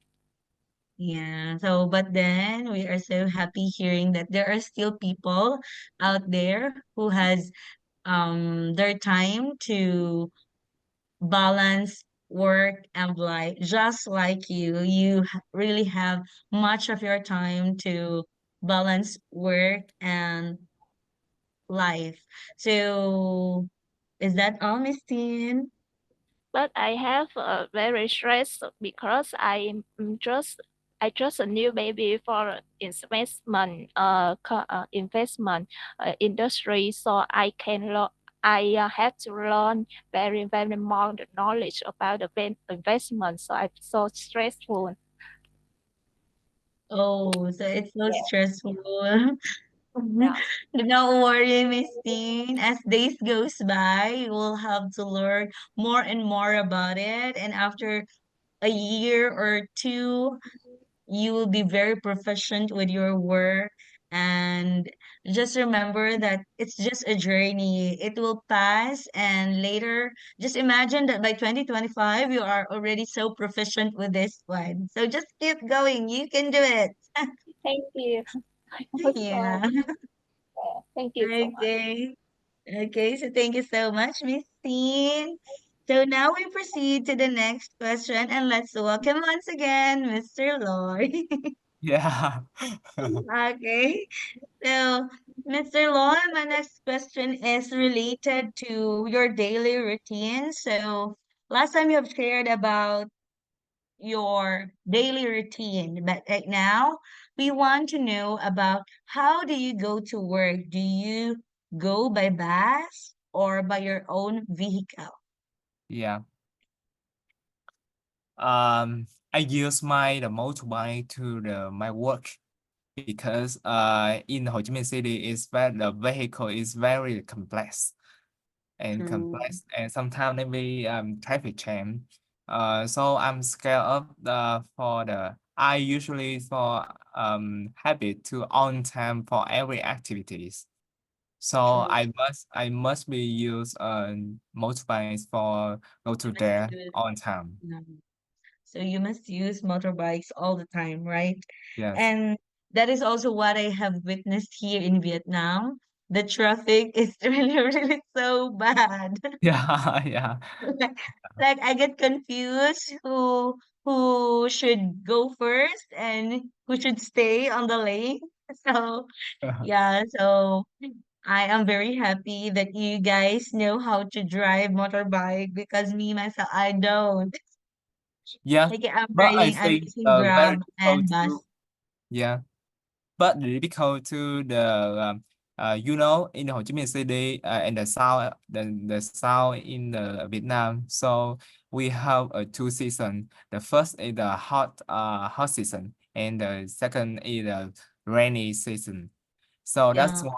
Yeah. So, but then we are so happy hearing that there are still people out there who has their time to balance work and life, just like you really have much of your time to balance work and life. So is that all, Miss Teen? But I have a very stress because I just a new baby for investment investment industry, so I have to learn very more the knowledge about the investment, so I'm so stressful. Oh, so it's so Yeah. stressful. Yeah. Don't worry, Miss Teen. As days goes by, you will have to learn more and more about it. And after a year or two, you will be very proficient with your work. And just remember that it's just a journey. It will pass, and later just imagine that by 2025 you are already so proficient with this one. So just keep going, you can do it. Thank you. I hope Yeah. so. Yeah. Thank you so much. Okay. Okay, so thank you so much, Miss Teen. So now we proceed to the next question, and let's welcome once again Mr. Lloyd. Yeah. Okay. So, Mr. Law, my next question is related to your daily routine. So, last time you have shared about your daily routine, but right now we want to know about how do you go to work? Do you go by bus or by your own vehicle? Yeah. I use the motorbike to my work because in Ho Chi Minh City is where the vehicle is very True. complex and sometimes maybe traffic jam. So I'm scared of I usually for habit to on time for every activities. So True. I must be use motorbikes for go You to must there use, on time. so you must use motorbikes all the time, right? Yes. And that is also what I have witnessed here in Vietnam. The traffic is really, really so bad. Yeah, yeah. Like, like I get confused who should go first and who should stay on the lane. So yeah, so I am very happy that you guys know how to drive motorbike because me myself I don't. Yeah, Like I'm but I I'm think using very Grab difficult and bus. to yeah, but difficult to in the Ho Chi Minh City and the south in the Vietnam. So we have a two season. The first is the hot season, and the second is the rainy season. So that's Yeah,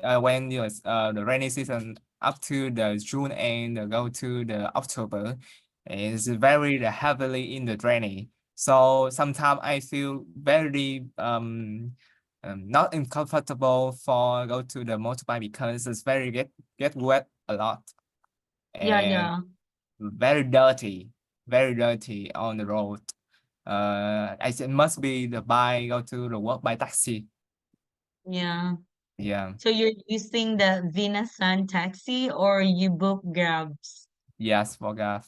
why when you the rainy season up to the June and go to the October is very heavily in the draining. So sometimes I feel very not uncomfortable for go to the motorbike because it's very get wet a lot yeah, and yeah, very dirty on the road. I said must be the bike go to the work by taxi. yeah. Yeah. So you're using the Venus Sun taxi or you book Grabs? Yes, for Grab.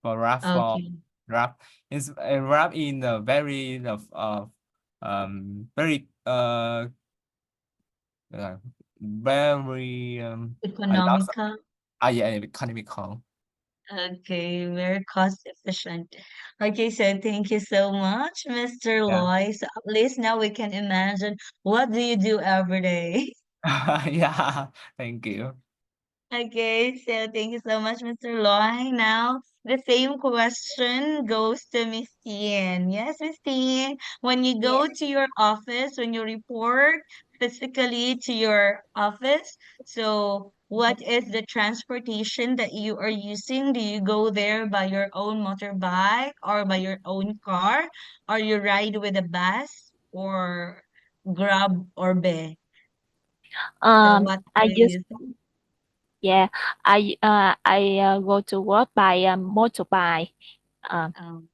For Grab for Okay. Grab is Grab in a very very uh, very a lot of, Economical. yeah, economical. Okay, very cost efficient. Okay, so thank you so much, Mr. Yeah. Loy. So at least now we can imagine what do you do every day? Yeah, thank you. Okay, so thank you so much, Mr. Loy. Now, the same question goes to Miss Tien. Yes, Miss Tien, when you Yeah. go to your office, when you report physically to your office, so what is the transportation that you are using? Do you go there by your own motorbike or by your own car? Or you ride with a bus or Grab or Be? So what I are you use using? yeah, I go to work by motorbike. Um, Um,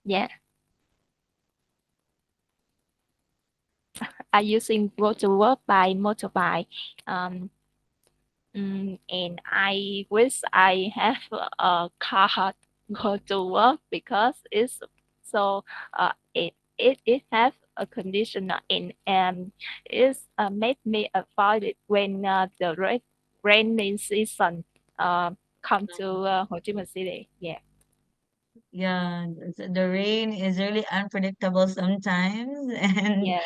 yeah, I using go to work by motorbike. Um, and I wish I have a car go to work because it's so it have a condition and it's made me avoid it when the rainy season uh, come to Ho Chi Minh City. Yeah, yeah, the rain is really unpredictable sometimes, and yeah,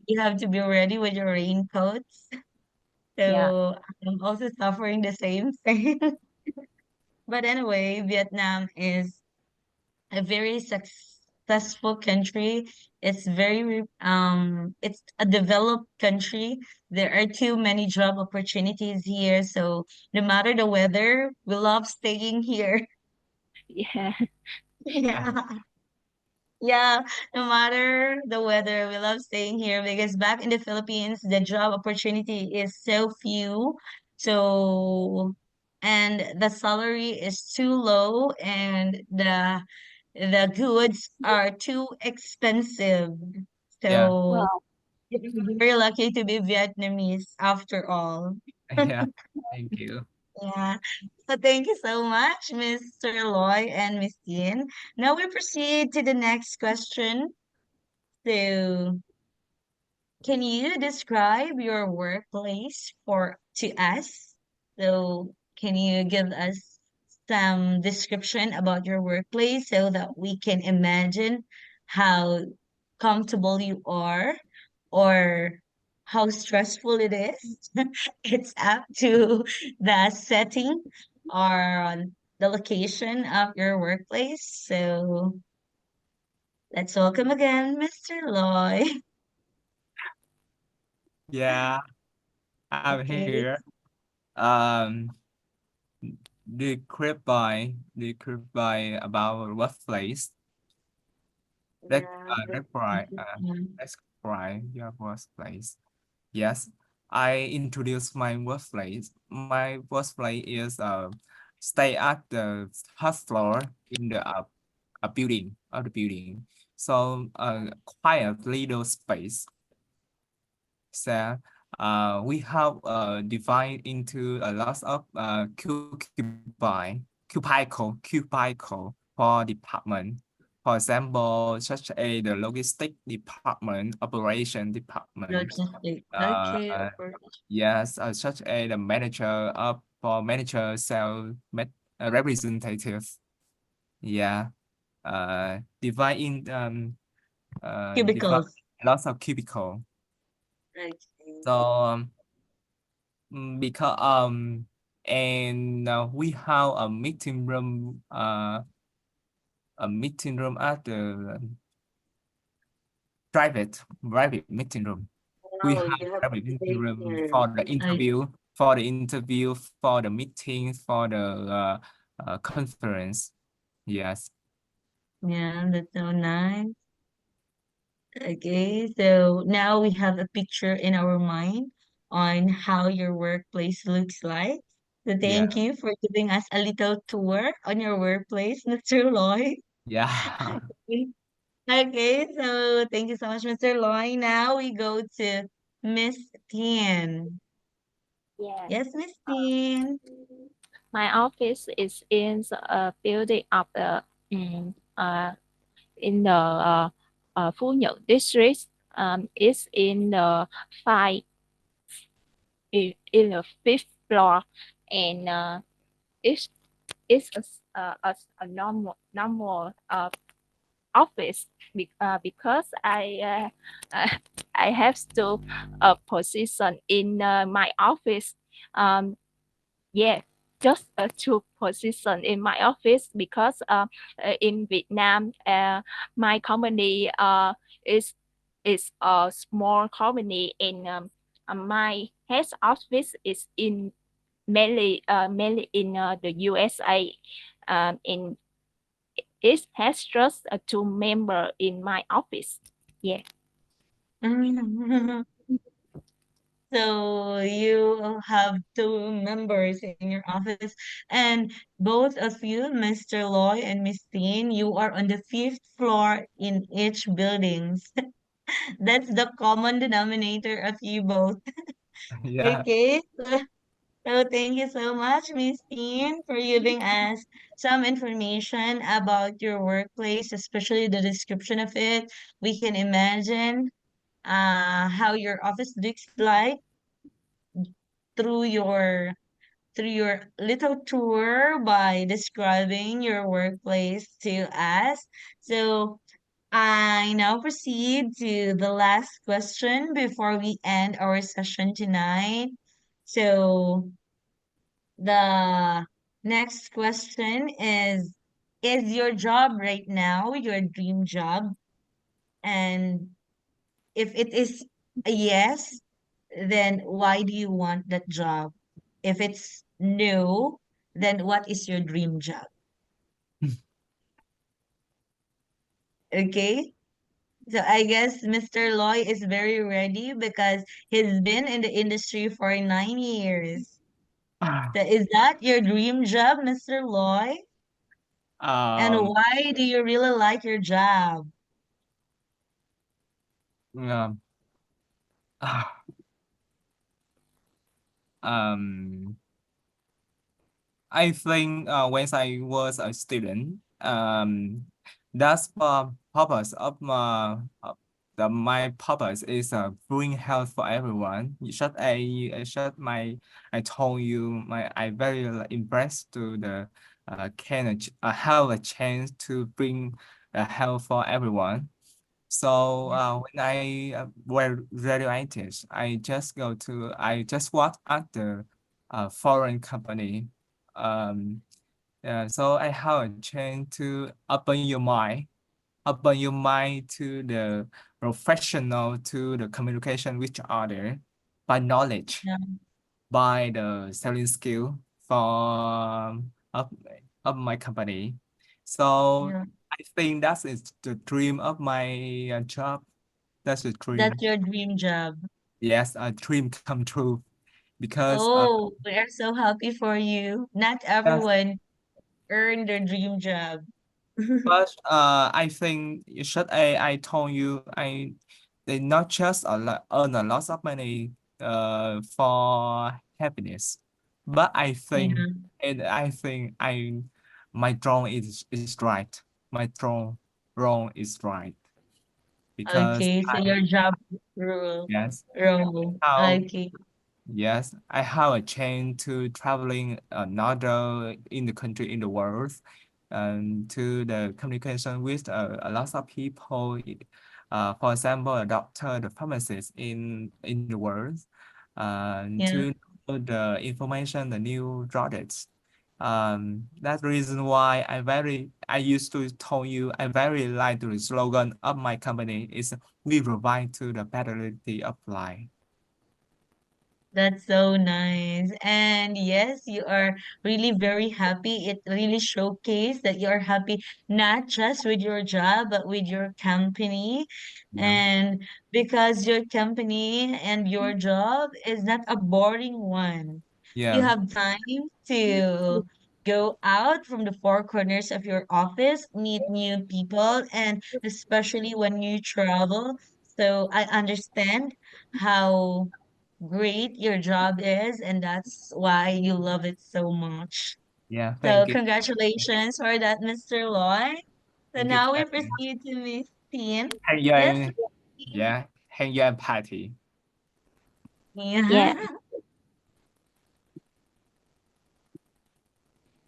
you have to be ready with your raincoats. yeah. So I'm also suffering the same thing. But anyway, Vietnam is a very successful country. It's a developed country. There are too many job opportunities here. So no matter the weather, we love staying here. Yeah, Yeah. Yeah. Yeah, no matter the weather, we love staying here because back in the Philippines, the job opportunity is so few. So, and the salary is too low and the goods are too expensive. Yeah. So, well, we're very lucky to be Vietnamese after all. Yeah. Thank you. Yeah. So thank you so much, Mr. Loy and Miss Yin. Now we proceed to the next question. So, can you describe your workplace for to us? So, can you give us some description about your workplace so that we can imagine how comfortable you are or how stressful it is? It's up to the setting or the location of your workplace. So, let's welcome again, Mr. Loy. Yeah, I'm Okay. here. Um, the crib by about workplace. Let Yeah, that's describe interesting. describe your workplace. Yes, I introduce my workplace. My workplace is stay at the first floor in the a building of the building. So quiet little space. So we have divided into a lot of cubicle for department. For example, such as the logistic department, operation department, Logistic. uh, Okay, uh, operation. yes, such as the manager for manager sales representatives. Yeah, divide in divide Cubicles. lots of cubicle. Okay. So because and we have a meeting room at the private meeting room. We Wow, have you have private meeting space room here. for the I, interview, for the meetings, for the conference. Yes. yeah, that's so nice. Okay, so now we have a picture in our mind on how your workplace looks like. So thank Yeah. you for giving us a little tour on your workplace, Mr. Lloyd. Yeah. Okay, so thank you so much, Mr. Lloyd. Now we go to Miss Tian. yeah. Yes, Miss Tian. My office is in a building of the in the Phú Nhuận district. It's in the five in the fifth floor, and it's a normal office because I have to a position in my office. Um, yeah, just two position in my office because in Vietnam, my company is a small company and my head office is in mainly in the USA. And it has just two members in my office. Yeah. So you have two members in your office, and both of you, Mr. Loy and Miss Teen, you are on the fifth floor in each buildings. That's the common denominator of you both. Yeah. Okay, so thank you so much, Miss Teen, for giving us some information about your workplace, especially the description of it. We can imagine how your office looks like through your little tour by describing your workplace to us. So I now proceed to the last question before we end our session tonight. So the next question is your job right now your dream job? And if it is a yes, then why do you want that job? If it's no, then what is your dream job? Okay. So I guess Mr. Loy is very ready because he's been in the industry for 9 years. So is that your dream job, Mr. Loy? And Um, why do you really like your job? um, um, I think when I was a student, that's the purpose of my purpose is bring health for everyone. I told you I very impressed to the have a chance to bring health for everyone. So when I graduated, I just worked at the foreign company. Um, so I have a chance to open your mind to the professional, to the communication with other, by knowledge, Yeah, by the selling skill for of my company. So yeah. I think that is the dream of my job. That's a That's dream. your dream job. Yes, a dream come true because Oh, we are so happy for you. Not yes, everyone earned their dream job. but I think you should I told you they not just earn a lot of money for happiness, but Yeah. I think my drawing is right. My drawing is right because Okay, so I your job rule yes role. how Okay. yes, I have a chance to traveling another in the country in the world, to the communication with a lot of people. For example, a doctor, the pharmacist in the world, Yeah. to know the information, the new products. That's the reason why I used to tell you I very like the slogan of my company is we provide to the betterity of life. That's so nice. And yes, you are really very happy. It really showcased that you are happy not just with your job, but with your company. Yeah, And because your company and your job is not a boring one. You yeah, have time to go out from the four corners of your office, meet new people, and especially when you travel. So I understand how great your job is, and that's why you love it so much. yeah. So Thank you. congratulations for that, Mr. Loy. So Thank you, now we Kathy. proceed to Miss Teen. Hang you Yes, and Miss yeah, hang you and Patty. Teen. Yeah. Yeah.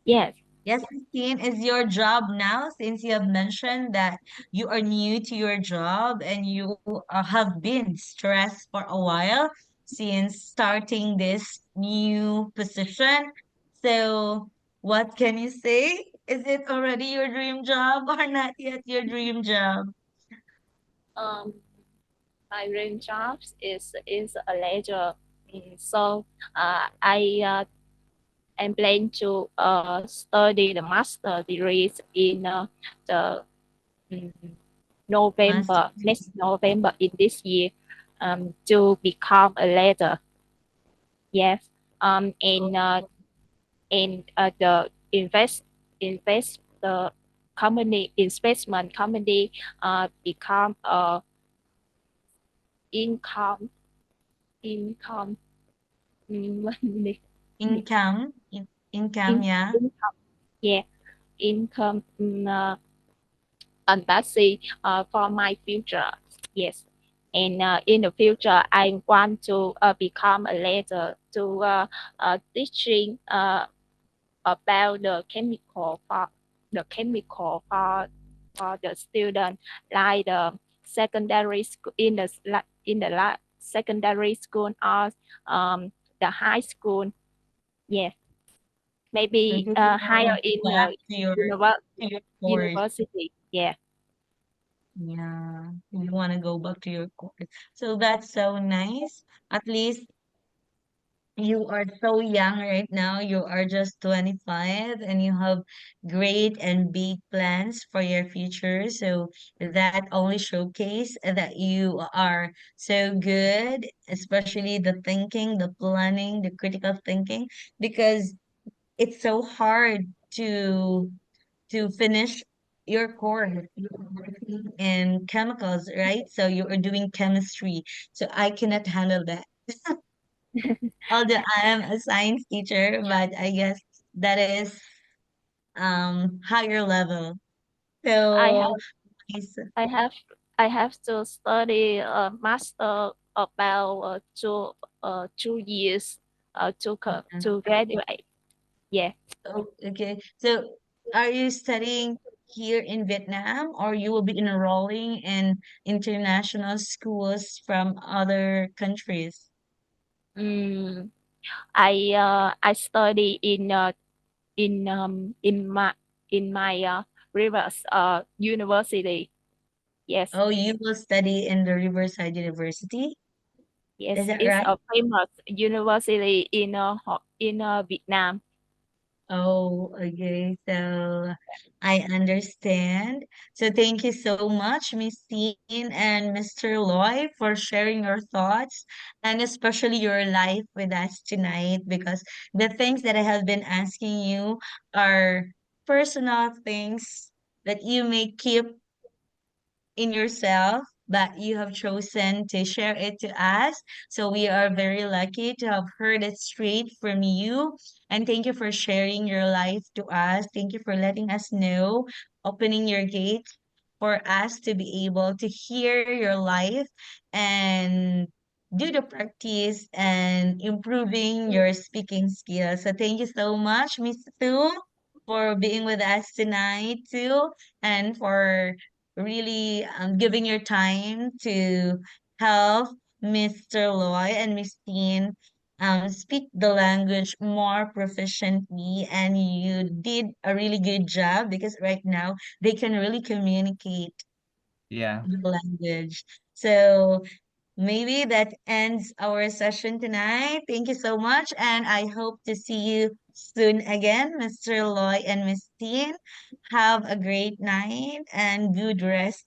Yes. Yes, Christine, is your job now, since you have mentioned that you are new to your job and you have been stressed for a while since starting this new position. So, what can you say? Is it already your dream job or not yet your dream job? Um, my dream job is a leisure. So I I'm planning to study the master degrees in the mm, Master. next November in this year, to become a leader. Yes. The invest the investment company become a income income mm, Income. Income, in, yeah. income, yeah, income embassy for my future. Yes. And in the future, I want to become a leader to teaching about the chemical for the student, like the secondary school secondary school or the high school. Yes, maybe Because you want to higher go in back the to your course. university. Yeah. Yeah, you want to go back to your course. So that's so nice. At least you are so young right now. You are just 25 and you have great and big plans for your future. So that only showcase that you are so good, especially the thinking, the planning, the critical thinking, because it's so hard to finish your course in chemicals, right? So you are doing chemistry. So I cannot handle that. Although I am a science teacher, but I guess that is higher level. I So have it's I have I have to study a master about 2 years to graduate. Yeah. oh, okay. So are you studying here in Vietnam or you will be enrolling in international schools from other countries? Mm, I study in my Rivers university. Yes. Oh, you will study in the Riverside University? Is Yes, that it's right? a famous university in Vietnam. Oh, okay. So I understand. So thank you so much, Miss Teen and Mr. Loy, for sharing your thoughts and especially your life with us tonight because the things that I have been asking you are personal things that you may keep in yourself, but you have chosen to share it to us. So we are very lucky to have heard it straight from you. And thank you for sharing your life to us. Thank you for letting us know, opening your gate for us to be able to hear your life and do the practice and improving your speaking skills. So thank you so much, Miss Thu, for being with us tonight too, and for really giving your time to help Mr. Loy and Miss Teen speak the language more proficiently. And you did a really good job because right now they can really communicate Yeah. the language. So maybe that ends our session tonight. Thank you so much. And I hope to see you soon again, Mr. Loy and Miss Teen. Have a great night and good rest.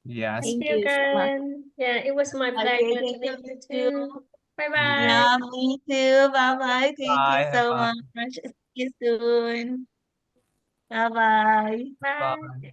Yes. Thank Thank you, you so much. Karen. Yeah, it was my Okay, pleasure to thank meet you you too. too. Bye Yeah. bye. Yeah, me too. Bye bye. Thank you Bye. Have so fun. much. See you soon. Bye bye. Bye. Bye.